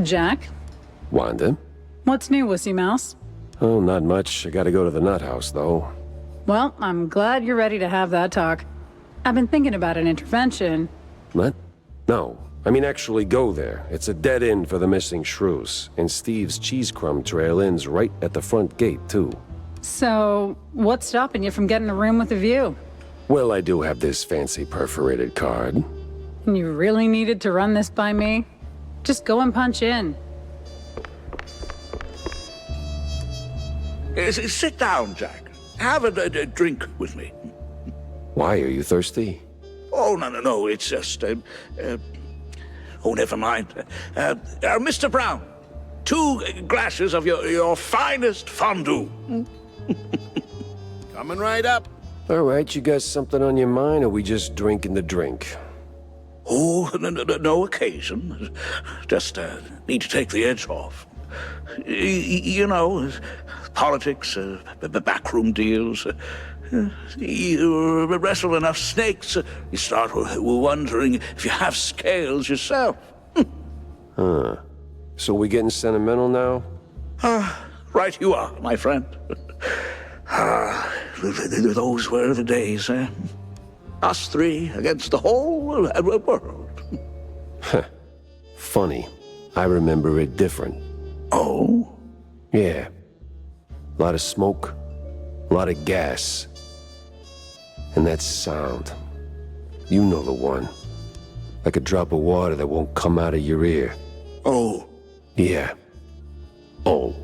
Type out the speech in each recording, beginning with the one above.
Jack? Wanda? What's new, Wussy Mouse? Oh, not much. I gotta go to the nut house, though. Well, I'm glad you're ready to have that talk. I've been thinking about an intervention. What? No. I mean actually go there. It's a dead end for the missing shrews. And Steve's cheese crumb trail ends right at the front gate, too. So, what's stopping you from getting a room with a view? Well, I do have this fancy perforated card. You really needed to run this by me? Just go and punch in. Sit down, Jack. Have a drink with me. Why, are you thirsty? Oh, no, it's just... oh, never mind. Mr. Brown, 2 glasses of your finest fondue. Coming right up. All right, you got something on your mind, or we just drinking the drink? Oh, no occasion. Just need to take the edge off. You know, politics, backroom deals. You wrestle enough snakes, you start wondering if you have scales yourself. Huh. So we getting sentimental now? Right you are, my friend. Those were the days, eh? Us 3 against the whole world. Funny. I remember it different. Oh? Yeah. A lot of smoke, a lot of gas. And that sound. You know the one. Like a drop of water that won't come out of your ear. Oh. Yeah. Oh.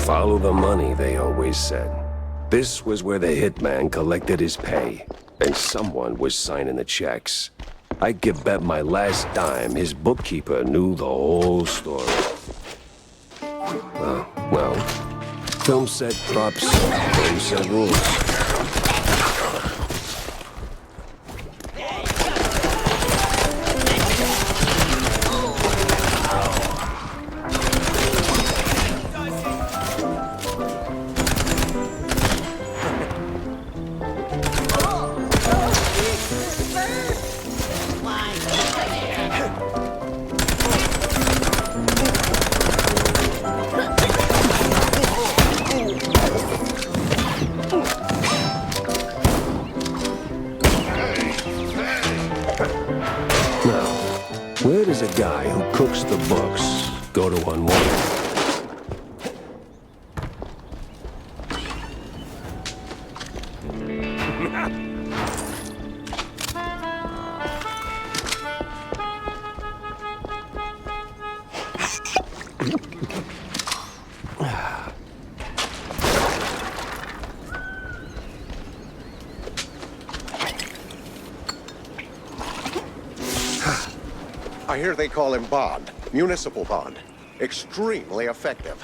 Follow the money, they always said. This was where the hitman collected his pay, and someone was signing the checks. I could bet my last dime his bookkeeper knew the whole story. Well, film set props, game set rules. Where does a guy who cooks the books go to unwind? I hear they call him bond. Municipal bond. Extremely effective.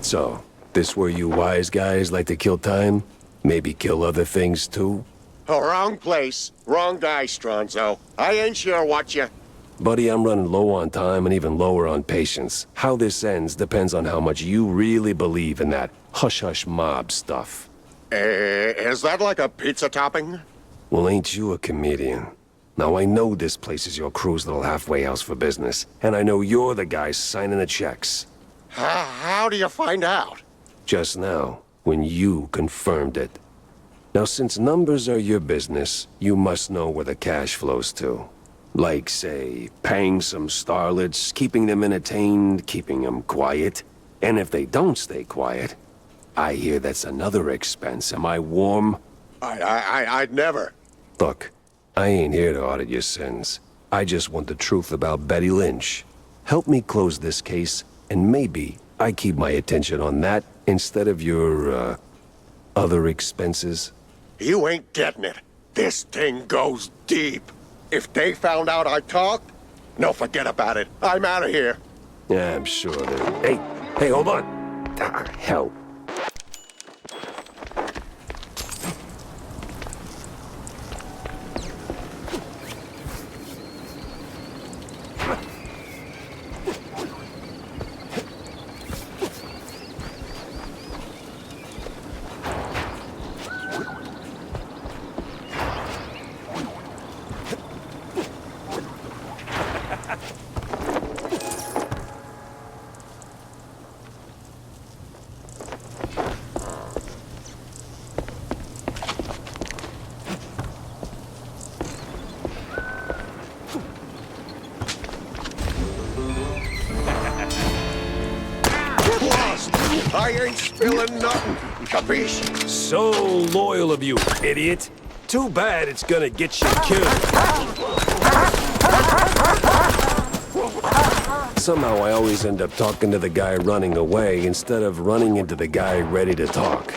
So, this where you wise guys like to kill time? Maybe kill other things too? Oh, wrong place. Wrong guy, Stronzo. I ain't sure what you... Buddy, I'm running low on time and even lower on patience. How this ends depends on how much you really believe in that hush-hush mob stuff. Is that like a pizza topping? Well, ain't you a comedian? Now, I know this place is your crew's little halfway house for business, and I know you're the guy signing the checks. How do you find out? Just now, when you confirmed it. Now, since numbers are your business, you must know where the cash flows to. Like, say, paying some starlets, keeping them entertained, keeping them quiet. And if they don't stay quiet, I hear that's another expense. Am I warm? I'd never. Look, I ain't here to audit your sins. I just want the truth about Betty Lynch. Help me close this case, and maybe I keep my attention on that instead of your, other expenses. You ain't getting it. This thing goes deep. If they found out I talked, no, forget about it. I'm out of here. Yeah, I'm sure that... Hey, hold on. Ah, hell. I ain't spilling nothing. Capiche? So loyal of you, idiot. Too bad it's gonna get you killed. Somehow I always end up talking to the guy running away instead of running into the guy ready to talk.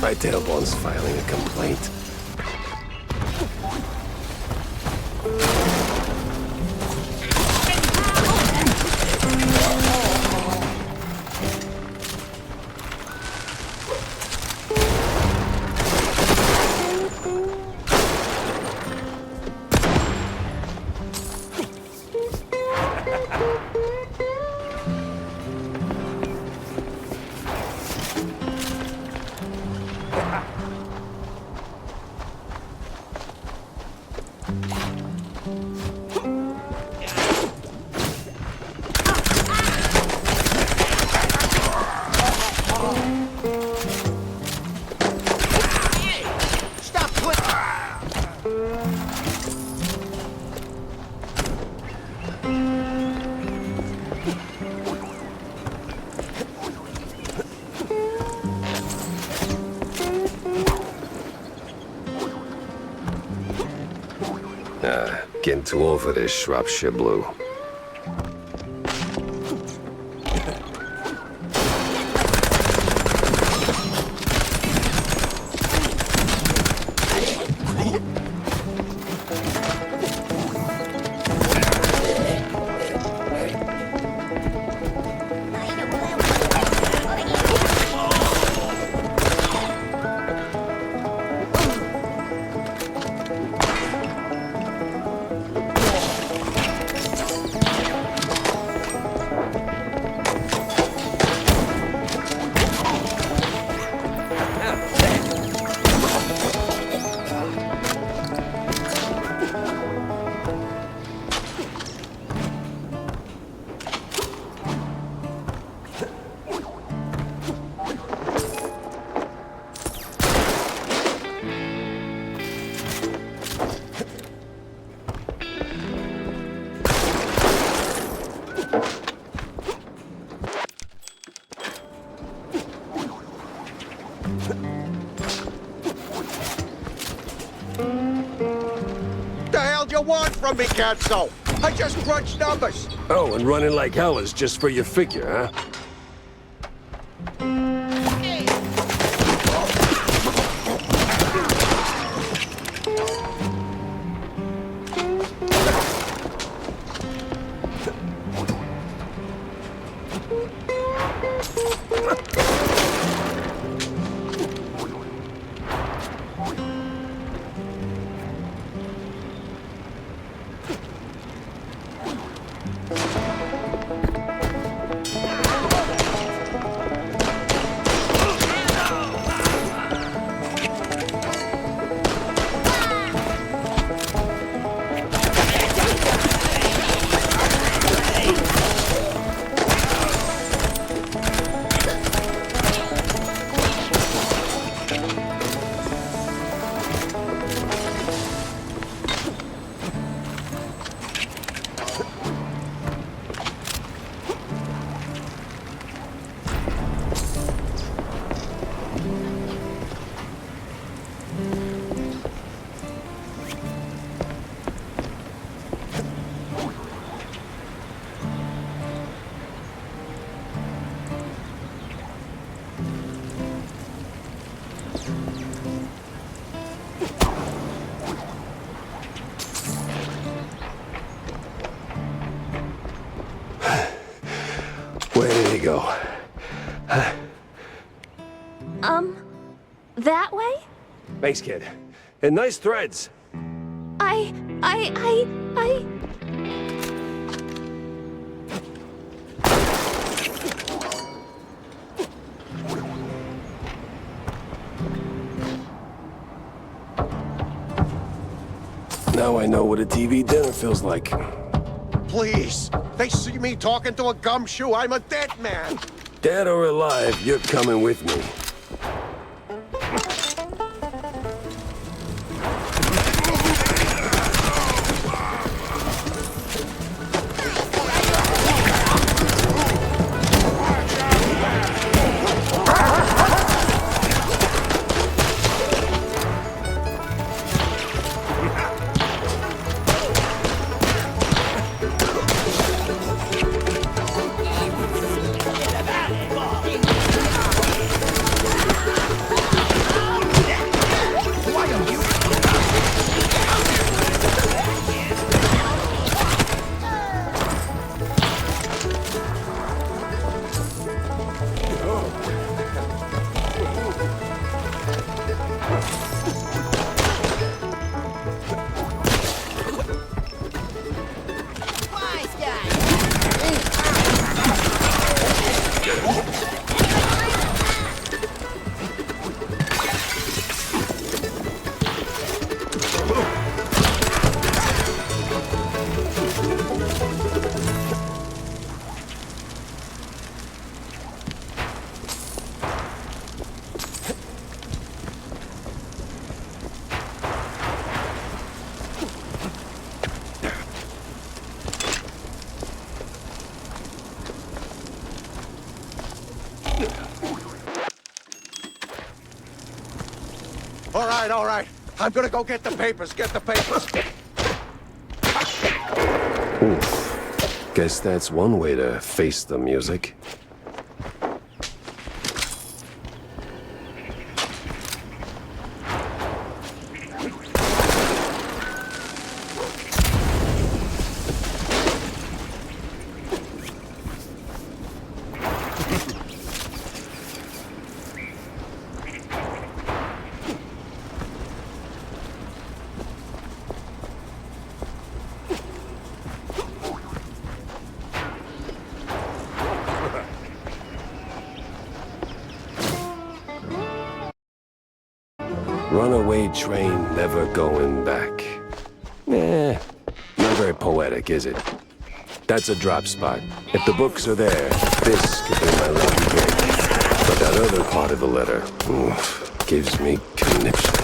My tailbone's filing a complaint. I'm too old for this Shropshire blue. The hell do you want from me, Gatso? I just crunched numbers. Oh, and running like hell is just for your figure, huh? Where did he go? That way? Thanks, kid. And nice threads. I... Now I know what a TV dinner feels like. Please. They see me talking to a gumshoe. I'm a dead man. Dead or alive, you're coming with me. All right. I'm gonna go get the papers. Get the papers. Oof. Guess that's one way to face the music. Runaway train never going back. Not very poetic, is it? That's a drop spot. If the books are there, this could be my lucky break. But that other part of the letter, oof, gives me conniptions.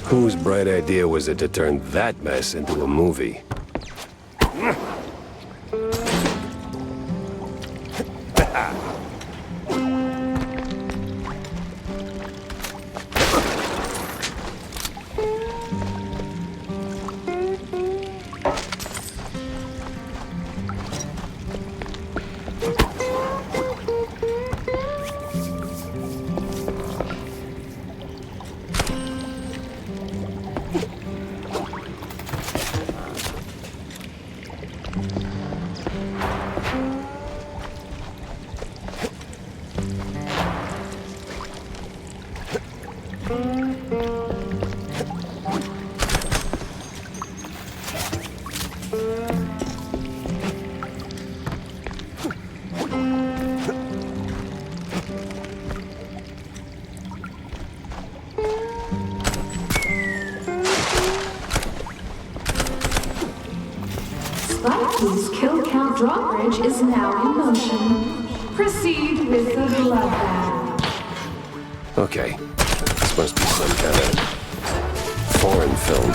Whose bright idea was it to turn that mess into a movie? Spike's kill count drawbridge is now in motion. Proceed with the bloodbath. Okay, this must be some kind of foreign film.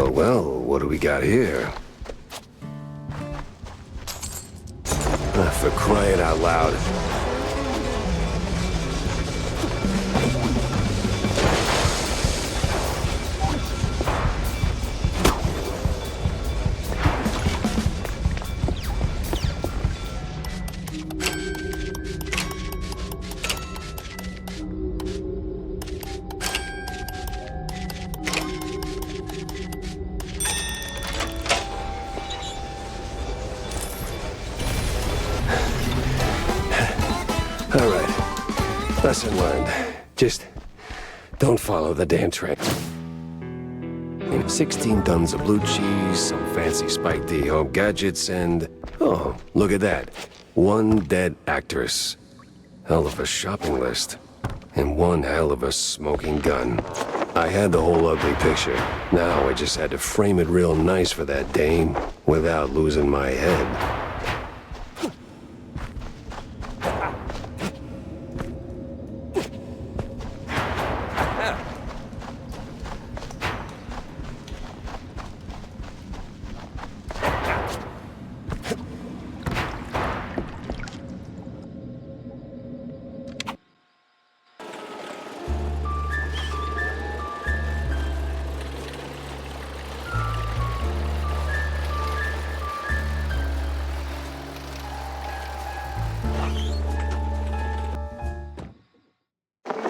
Well, what do we got here? For crying out loud. All right. Lesson learned. Just don't follow the damn train. 16 tons of blue cheese, some fancy Spike D home gadgets, and... oh, look at that. One dead actress. Hell of a shopping list. And one hell of a smoking gun. I had the whole ugly picture. Now I just had to frame it real nice for that dame without losing my head.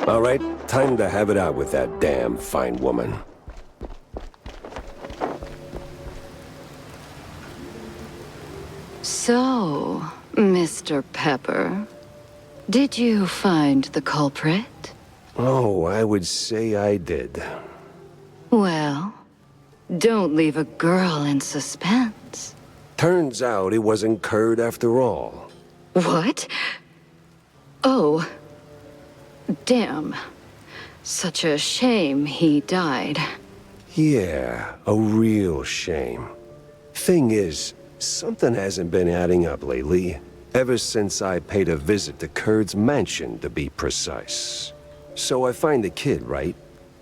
All right, time to have it out with that damn fine woman. So, Mr. Pepper, did you find the culprit? Oh, I would say I did. Well, don't leave a girl in suspense. Turns out it wasn't Curd after all. What? Oh. Damn. Such a shame he died. Yeah, a real shame. Thing is, something hasn't been adding up lately. Ever since I paid a visit to Curd's mansion, to be precise. So I find the kid, right?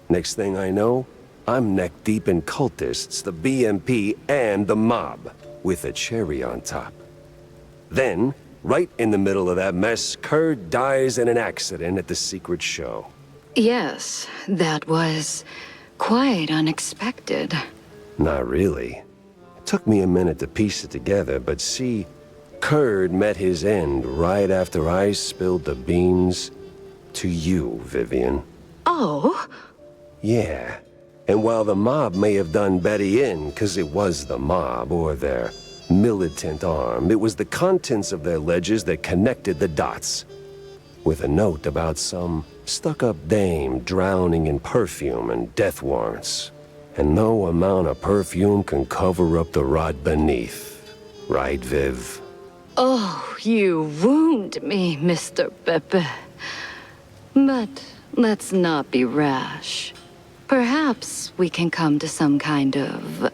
Next thing I know, I'm neck deep in cultists, the BMP, and the mob, with a cherry on top. Then, right in the middle of that mess, Curd dies in an accident at the secret show. Yes, that was quite unexpected. Not really. It took me a minute to piece it together, but see, Curd met his end right after I spilled the beans to you, Vivian. Oh? Yeah. And while the mob may have done Betty in, 'cause it was the mob, or their militant arm, it was the contents of their ledgers that connected the dots. With a note about some stuck-up dame drowning in perfume and death warrants. And no amount of perfume can cover up the rot beneath. Right, Viv? Oh, you wound me, Mr. Pepe. But let's not be rash. Perhaps we can come to some kind of,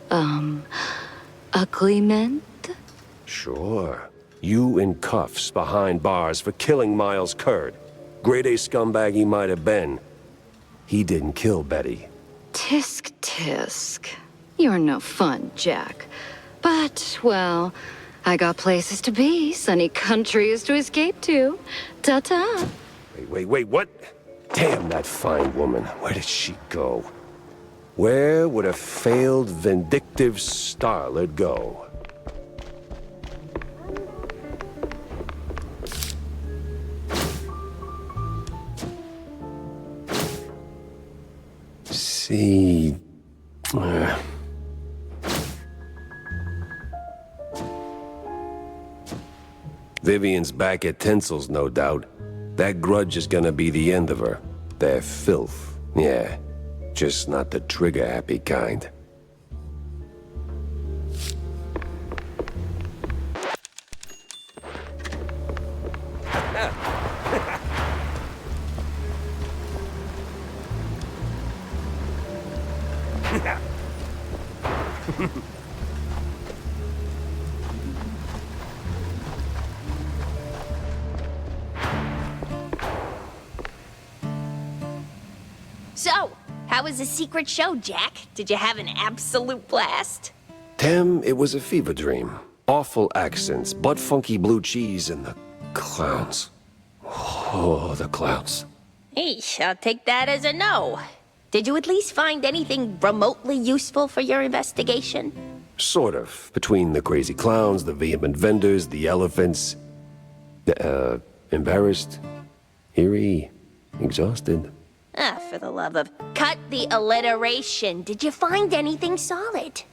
agreement? Sure. You in cuffs behind bars for killing Miles Curd. Grade A scumbag he might have been. He didn't kill Betty. Tisk tisk. You're no fun, Jack. But, well, I got places to be, sunny countries to escape to. Ta-ta. Wait, what? Damn that fine woman. Where did she go? Where would a failed, vindictive starlet go? See... Vivian's back at Tinsel's, no doubt. That grudge is gonna be the end of her. They're filth, yeah. Just not the trigger-happy kind. So, how was the secret show, Jack? Did you have an absolute blast? Tim, it was a fever dream. Awful accents, butt-funky blue cheese, and the clowns. Oh, the clowns. Eesh, I'll take that as a no. Did you at least find anything remotely useful for your investigation? Sort of. Between the crazy clowns, the vehement vendors, the elephants. Embarrassed, eerie, exhausted. Ah, for the love of... Cut the alliteration. Did you find anything solid?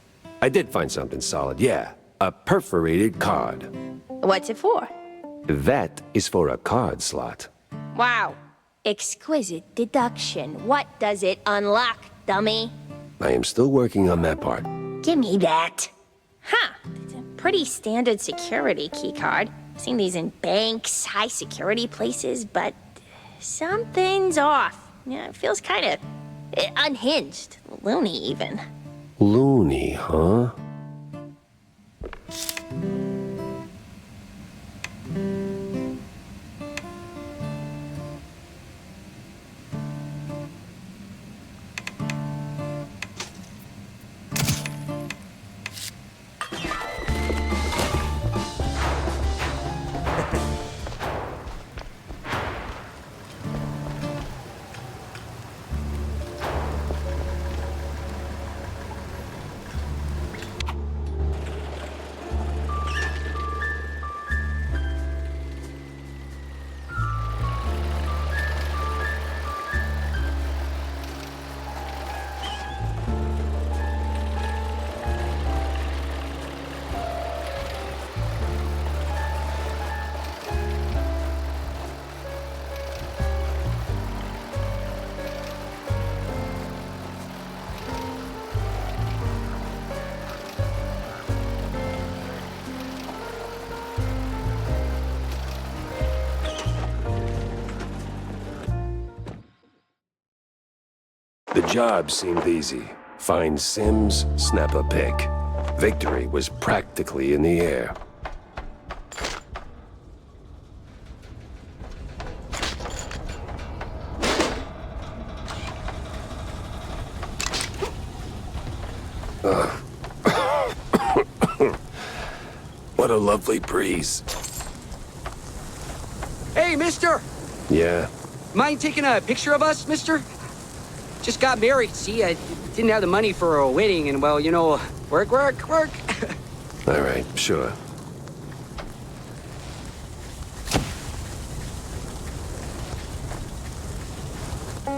I did find something solid, yeah. A perforated card. What's it for? That is for a card slot. Wow. Exquisite deduction. What does it unlock, dummy? I am still working on that part. Give me that. Huh. It's a pretty standard security keycard. Seen these in banks, high security places, but something's off. Yeah, it feels kind of unhinged. Loony, even. Loony, huh? The job seemed easy. Find Sims, snap a pic. Victory was practically in the air. What a lovely breeze. Hey, mister! Yeah, Mind taking a picture of us, mister? Just got married, see? I didn't have the money for a wedding, and well, you know, work. all right, sure.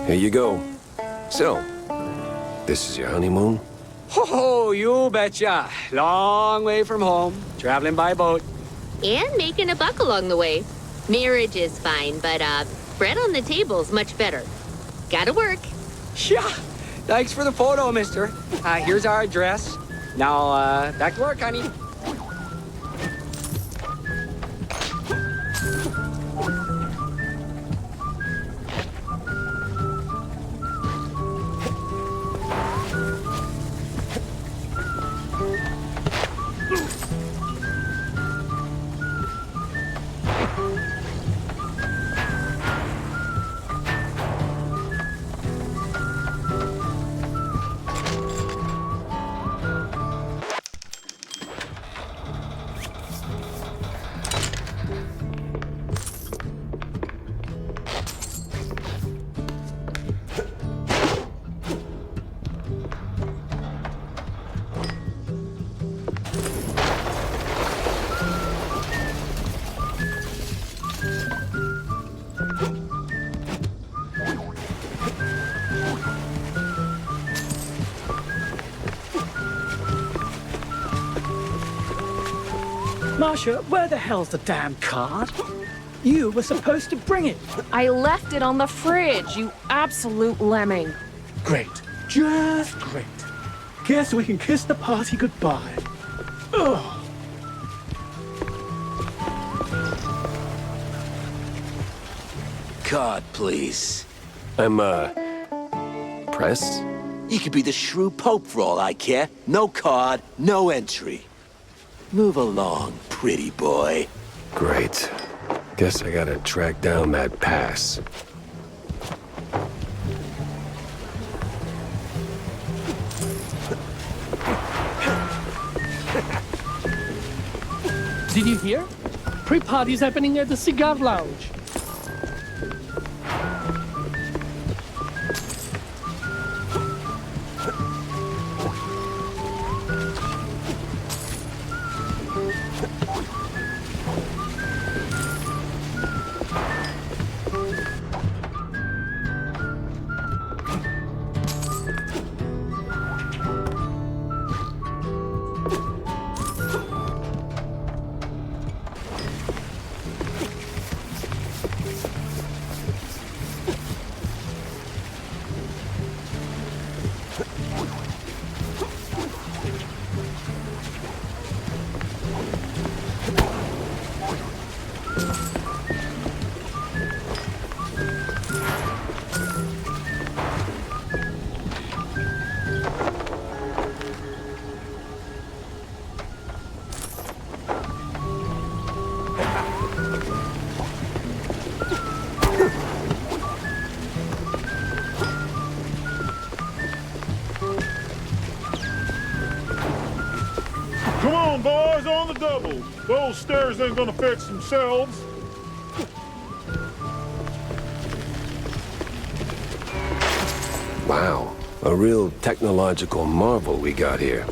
Here you go. So, this is your honeymoon? Oh, you betcha. Long way from home, traveling by boat. And making a buck along the way. Marriage is fine, but, bread on the table's much better. Gotta work. Yeah, thanks for the photo, mister. Here's our address. Now, back to work, honey. Marsha, where the hell's the damn card? You were supposed to bring it. I left it on the fridge, you absolute lemming. Great. Just great. Guess we can kiss the party goodbye. Ugh. Card, please. I'm, press? You could be the shrew pope for all I care. No card, no entry. Move along, pretty boy. Great. Guess I gotta track down that pass. Did you hear? Pre-party's happening at the cigar lounge. Come on, boys, on the double. Those stairs ain't gonna fix themselves. Wow, a real technological marvel we got here.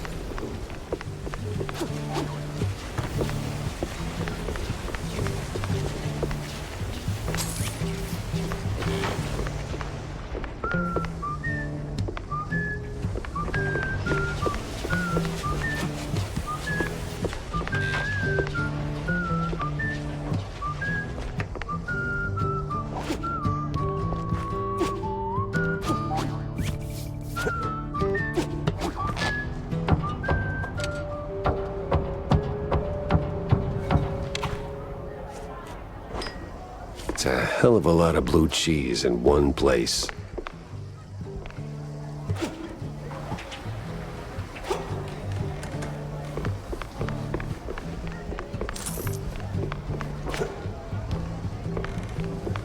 It's a hell of a lot of blue cheese in one place.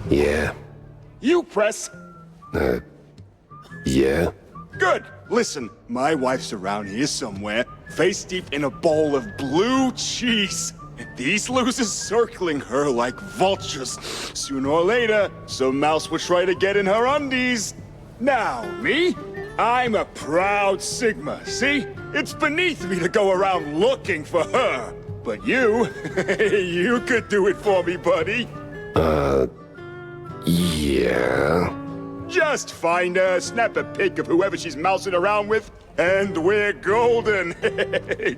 Yeah? You press. Yeah? Good. Listen, my wife's around here somewhere, face deep in a bowl of blue cheese. And these losers circling her like vultures. Sooner or later, some mouse will try to get in her undies. Now, me? I'm a proud Sigma, see? It's beneath me to go around looking for her. But you, you could do it for me, buddy. Yeah? Just find her, snap a pic of whoever she's mousing around with, and we're golden.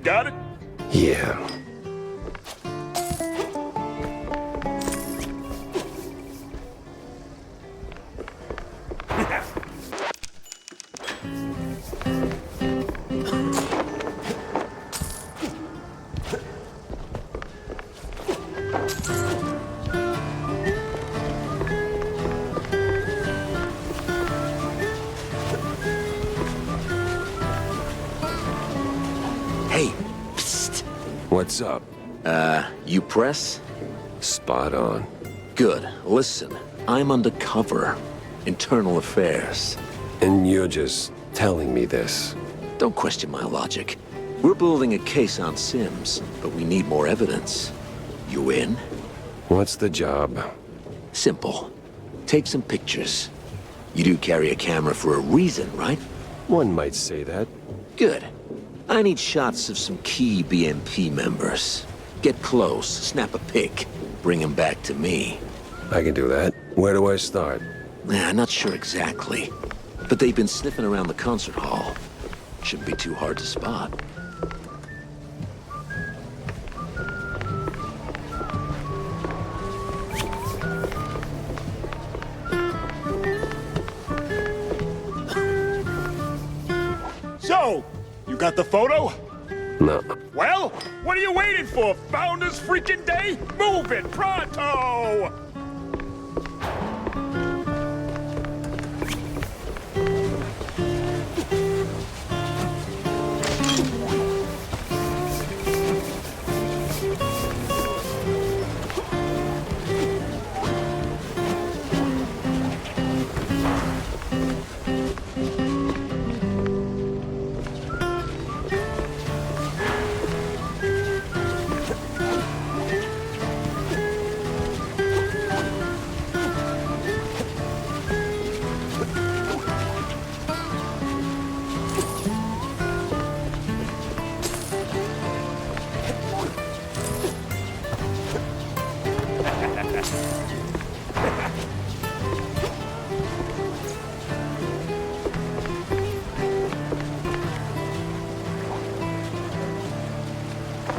Got it? Yeah. Hey, psst. What's up? You press? Spot on. Good. Listen, I'm undercover. Internal affairs. And you're just telling me this? Don't question my logic. We're building a case on Sims, but we need more evidence. You in? What's the job? Simple. Take some pictures. You do carry a camera for a reason, right? One might say that. Good. I need shots of some key BMP members. Get close, snap a pic, bring them back to me. I can do that. Where do I start? Not sure exactly. But they've been sniffing around the concert hall. Shouldn't be too hard to spot. So, you got the photo? No. Well, what are you waiting for? Founders freaking Day? Move it, pronto!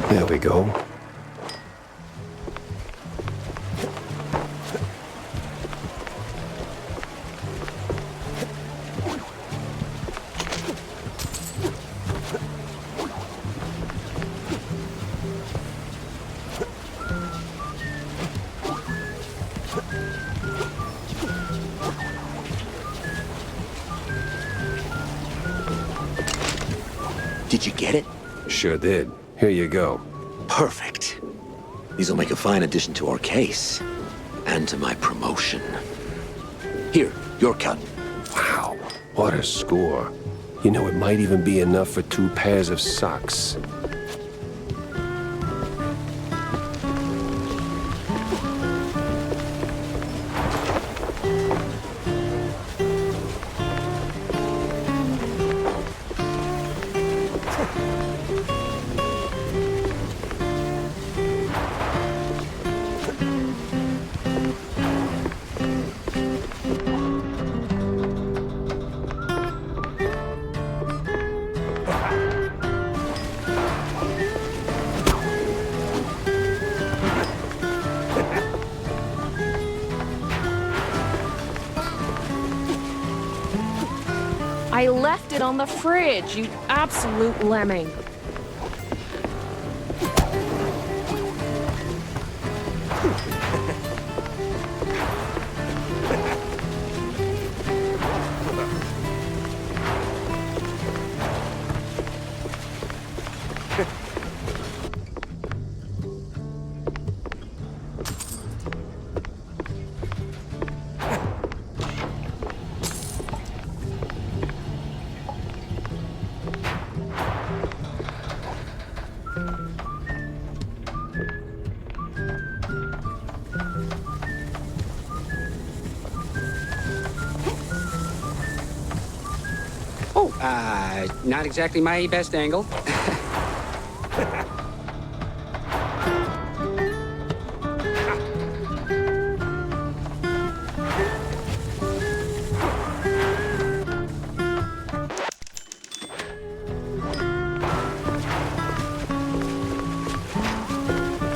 There we go. Did you get it? Sure did. Here you go. Perfect. These will make a fine addition to our case. And to my promotion. Here, your cut. Wow, what a score. You know, it might even be enough for 2 pairs of socks. I left it on the fridge, you absolute lemming. Not exactly my best angle.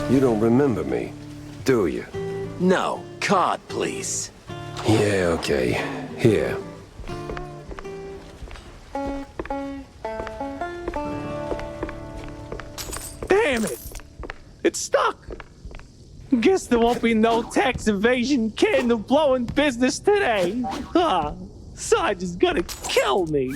You don't remember me, do you? No, card, please. Yeah, okay. Here. Damn it! It's stuck! Guess there won't be no tax evasion candle blowing business today. Sarge is gonna kill me.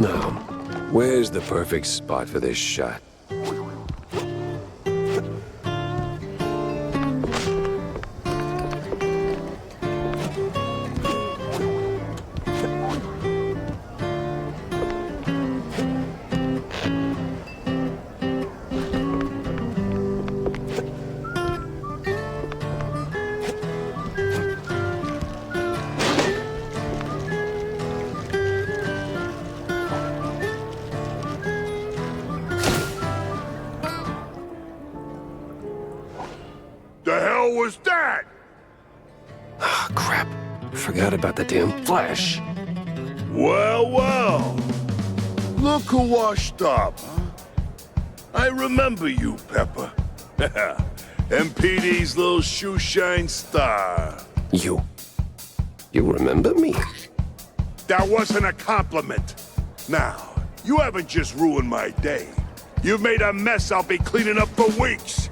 Now, where's the perfect spot for this shot? The hell was that? Ah, crap. Forgot about the damn flash. Well, well. Look who washed up, huh? I remember you, Pepper. MPD's little shoeshine star. You remember me? That wasn't a compliment. Now, you haven't just ruined my day. You've made a mess I'll be cleaning up for weeks.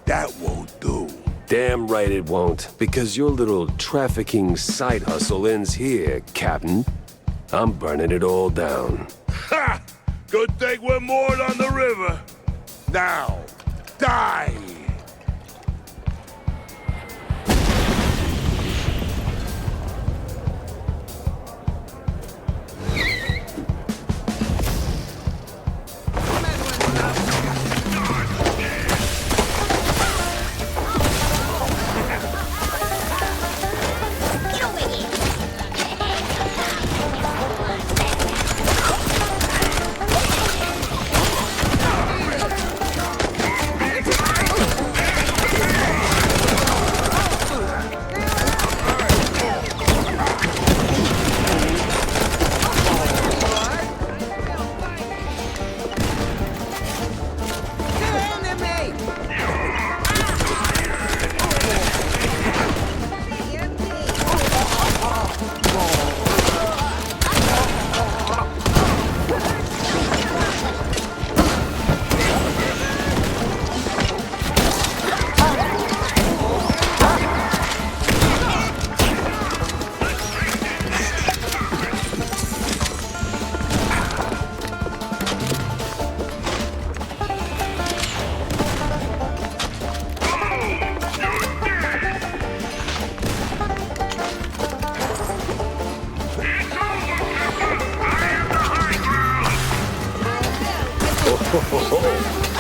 That won't do. Damn right it won't, because your little trafficking side hustle ends here, Captain. I'm burning it all down. Ha! Good thing we're moored on the river. Now, die!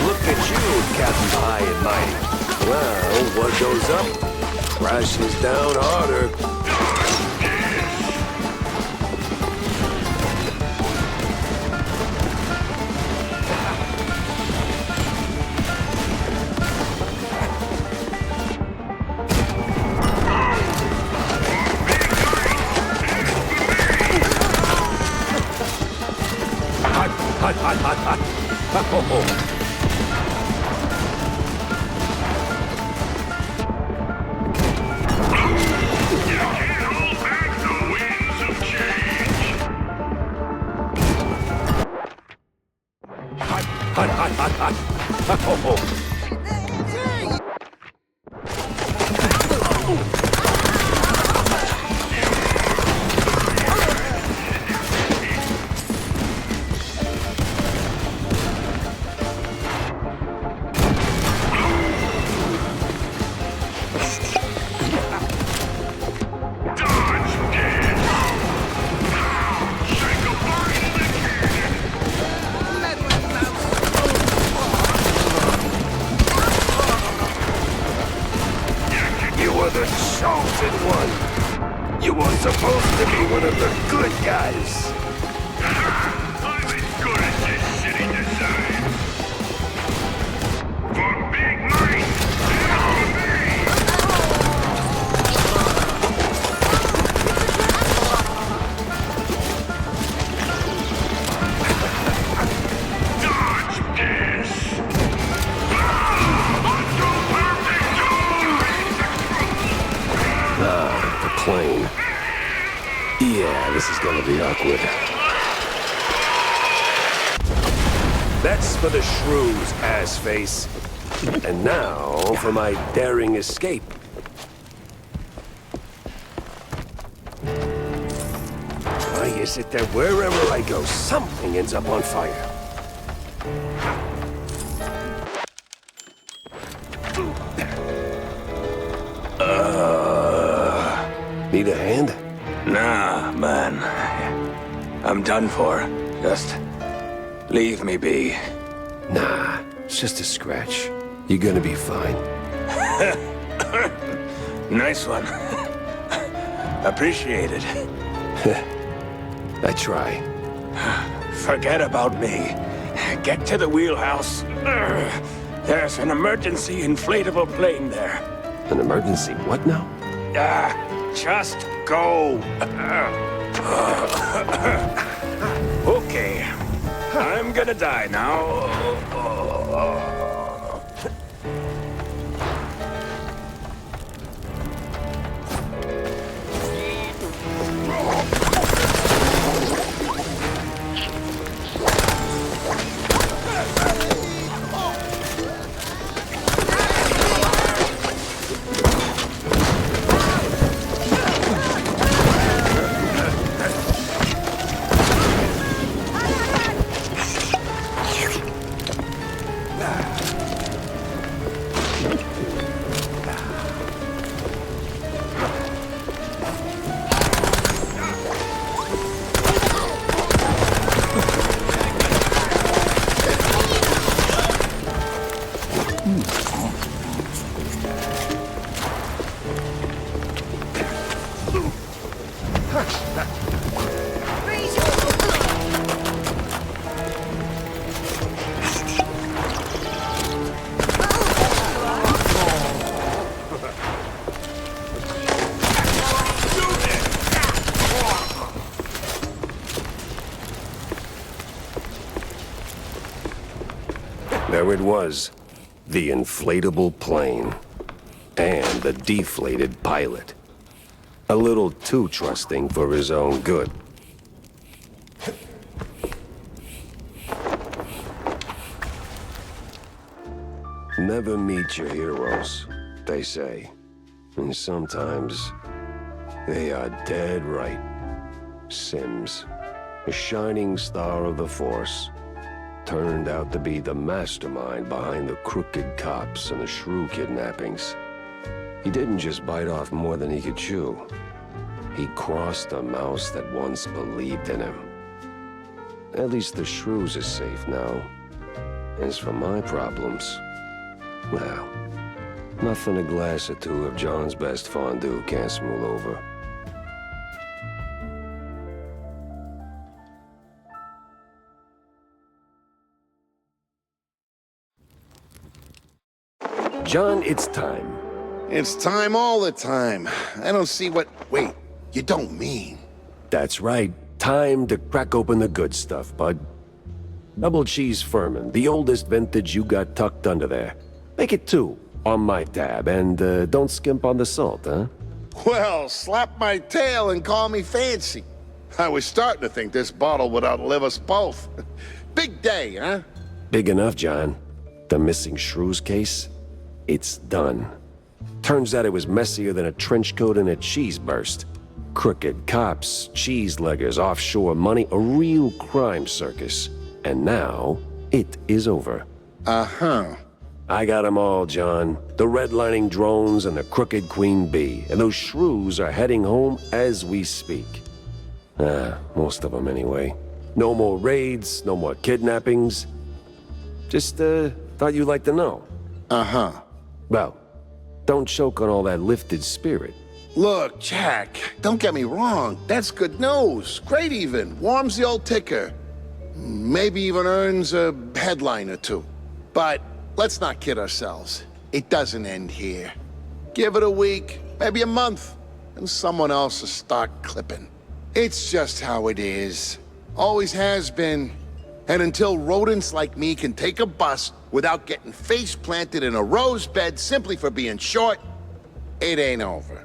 Look at you, Captain High and Mighty. Well, what goes up crashes down harder. Hot, hot, hot, hot. Oh. Hot, hot, hot, hot. Oh. The chosen one. You were supposed to be one of the good guys. I'm as good as this city decides. For big money, follow me. Dodge this. The plane. Yeah, this is gonna be awkward. That's for the shrews, ass-face. And now for my daring escape. You is it that wherever I go, something ends up on fire? Need a hand? Nah, man. I'm done for. Just leave me be. Nah, it's just a scratch. You're gonna be fine. Nice one. Appreciate it. I try. Forget about me. Get to the wheelhouse. There's an emergency inflatable plane there. An emergency what now? Just go. Okay. I'm gonna die now. There it was. The inflatable plane. And the deflated pilot. A little too trusting for his own good. Never meet your heroes, they say. And sometimes, they are dead right. Sims, a shining star of the Force, turned out to be the mastermind behind the crooked cops and the shrew kidnappings. He didn't just bite off more than he could chew. He crossed a mouse that once believed in him. At least the shrews are safe now. As for my problems, well, nothing a glass or two of John's best fondue can't smooth over. John, it's time. It's time all the time. I don't see what... Wait, you don't mean... That's right. Time to crack open the good stuff, bud. Double cheese Furman, the oldest vintage you got tucked under there. Make it 2, on my tab, and don't skimp on the salt, huh? Well, slap my tail and call me fancy. I was starting to think this bottle would outlive us both. Big day, huh? Big enough, John. The missing shrews case? It's done. Turns out it was messier than a trench coat and a cheese burst. Crooked cops, cheese-leggers, offshore money, a real crime circus. And now, it is over. Uh-huh. I got 'em all, John. The redlining drones and the crooked Queen Bee. And those shrews are heading home as we speak. Most of them anyway. No more raids, no more kidnappings. Just, thought you'd like to know. Uh-huh. Well, don't choke on all that lifted spirit. Look, Jack, don't get me wrong. That's good news. Great even. Warms the old ticker. Maybe even earns a headline or 2. But let's not kid ourselves. It doesn't end here. Give it a week, maybe a month, and someone else will start clipping. It's just how it is. Always has been. And until rodents like me can take a bus without getting face planted in a rose bed simply for being short, it ain't over.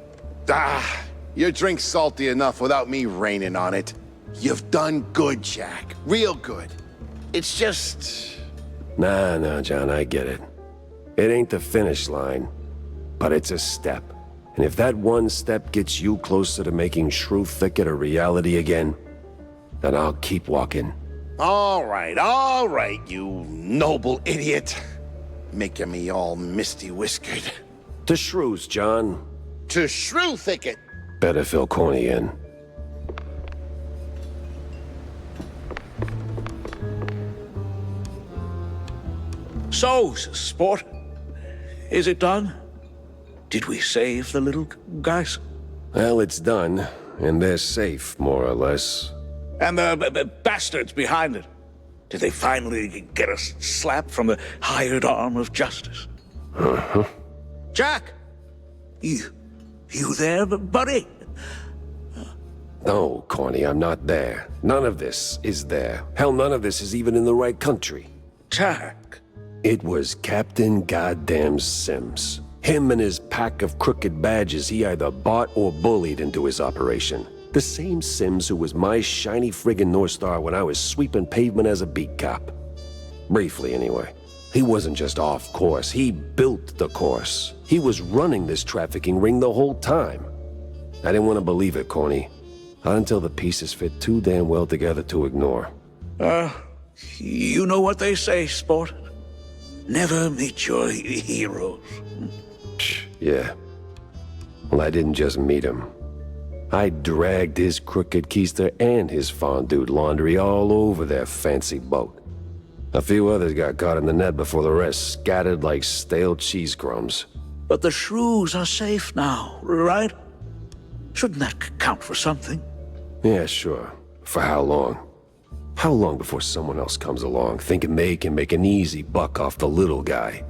Your drink's salty enough without me raining on it. You've done good, Jack. Real good. It's just... Nah, John, I get it. It ain't the finish line, but it's a step. And if that one step gets you closer to making Shrew Thicket a reality again, and I'll keep walking. All right, you noble idiot. Making me all misty-whiskered. To Shrews, John. To Shrew Thicket. Better fill Corny in. So, sport, is it done? Did we save the little guys? Well, it's done, and they're safe, more or less. And the bastards behind it? Did they finally get a slap from the hired arm of justice? Uh-huh. Jack! You there, buddy? No, Corny, I'm not there. None of this is there. Hell, none of this is even in the right country. Jack. It was Captain Goddamn Sims. Him and his pack of crooked badges he either bought or bullied into his operation. The same Sims who was my shiny friggin' North Star when I was sweeping pavement as a beat cop. Briefly, anyway. He wasn't just off course, he built the course. He was running this trafficking ring the whole time. I didn't want to believe it, Corny. Not until the pieces fit too damn well together to ignore. You know what they say, sport? Never meet your heroes. Yeah. Well, I didn't just meet him. I dragged his crooked keister and his fondue laundry all over their fancy boat. A few others got caught in the net before the rest scattered like stale cheese crumbs. But the shrews are safe now, right? Shouldn't that count for something? Yeah, sure. For how long? How long before someone else comes along thinking they can make an easy buck off the little guy?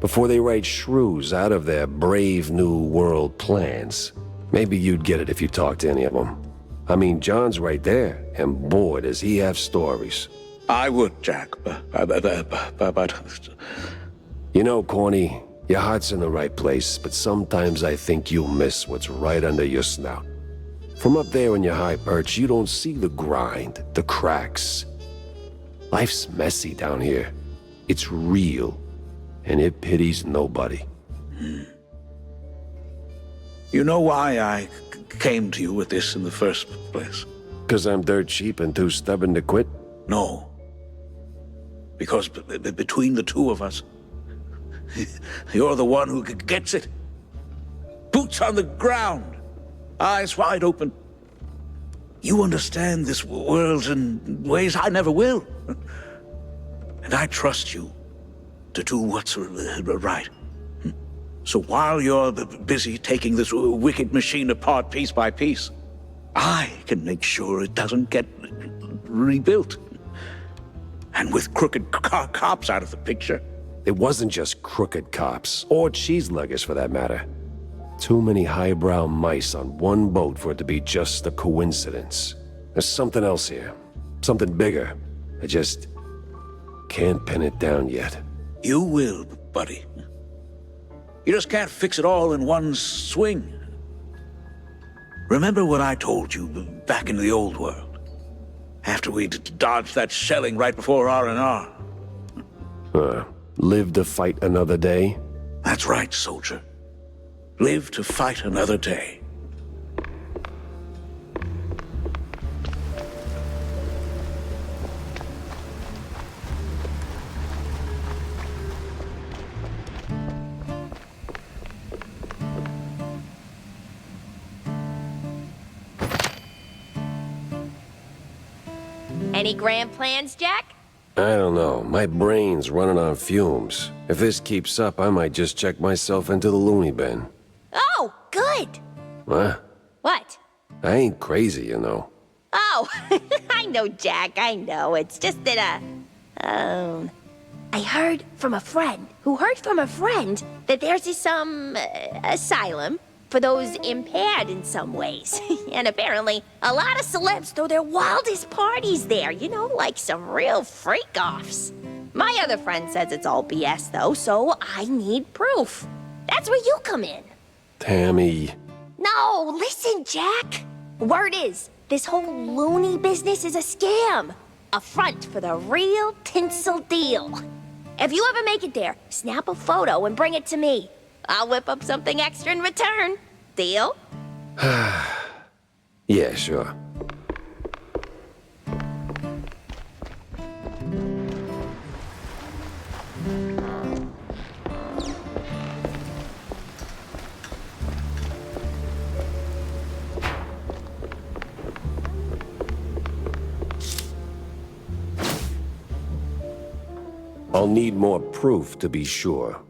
Before they write shrews out of their brave new world plans? Maybe you'd get it if you talked to any of them. I mean, John's right there, and boy, does he have stories. I would, Jack, but... You know, Corny, your heart's in the right place, but sometimes I think you'll miss what's right under your snout. From up there in your high perch, you don't see the grind, the cracks. Life's messy down here. It's real, and it pities nobody. You know why I came to you with this in the first place? 'Cause I'm dirt cheap and too stubborn to quit? No. Because between the two of us, you're the one who gets it. Boots on the ground, eyes wide open. You understand this world in ways I never will. And I trust you to do what's right. So while you're busy taking this wicked machine apart piece by piece, I can make sure it doesn't get rebuilt. And with crooked cops out of the picture. It wasn't just crooked cops, or cheeseluggers for that matter. Too many highbrow mice on one boat for it to be just a coincidence. There's something else here. Something bigger. I just can't pin it down yet. You will, buddy. You just can't fix it all in one swing. Remember what I told you back in the old world? After we dodged that shelling right before R&R. Live to fight another day? That's right, soldier. Live to fight another day. Any grand plans, Jack? I don't know. My brain's running on fumes. If this keeps up, I might just check myself into the loony bin. Oh, good. What? What? I ain't crazy, you know. Oh, I know, Jack, I know. It's just that, I heard from a friend who heard from a friend that there's this, asylum for those impaired in some ways. And apparently, a lot of celebs throw their wildest parties there, you know, like some real freak-offs. My other friend says it's all BS, though, so I need proof. That's where you come in. Tammy. No, listen, Jack. Word is, this whole loony business is a scam. A front for the real tinsel deal. If you ever make it there, snap a photo and bring it to me. I'll whip up something extra in return. Deal? Yeah, sure. I'll need more proof to be sure.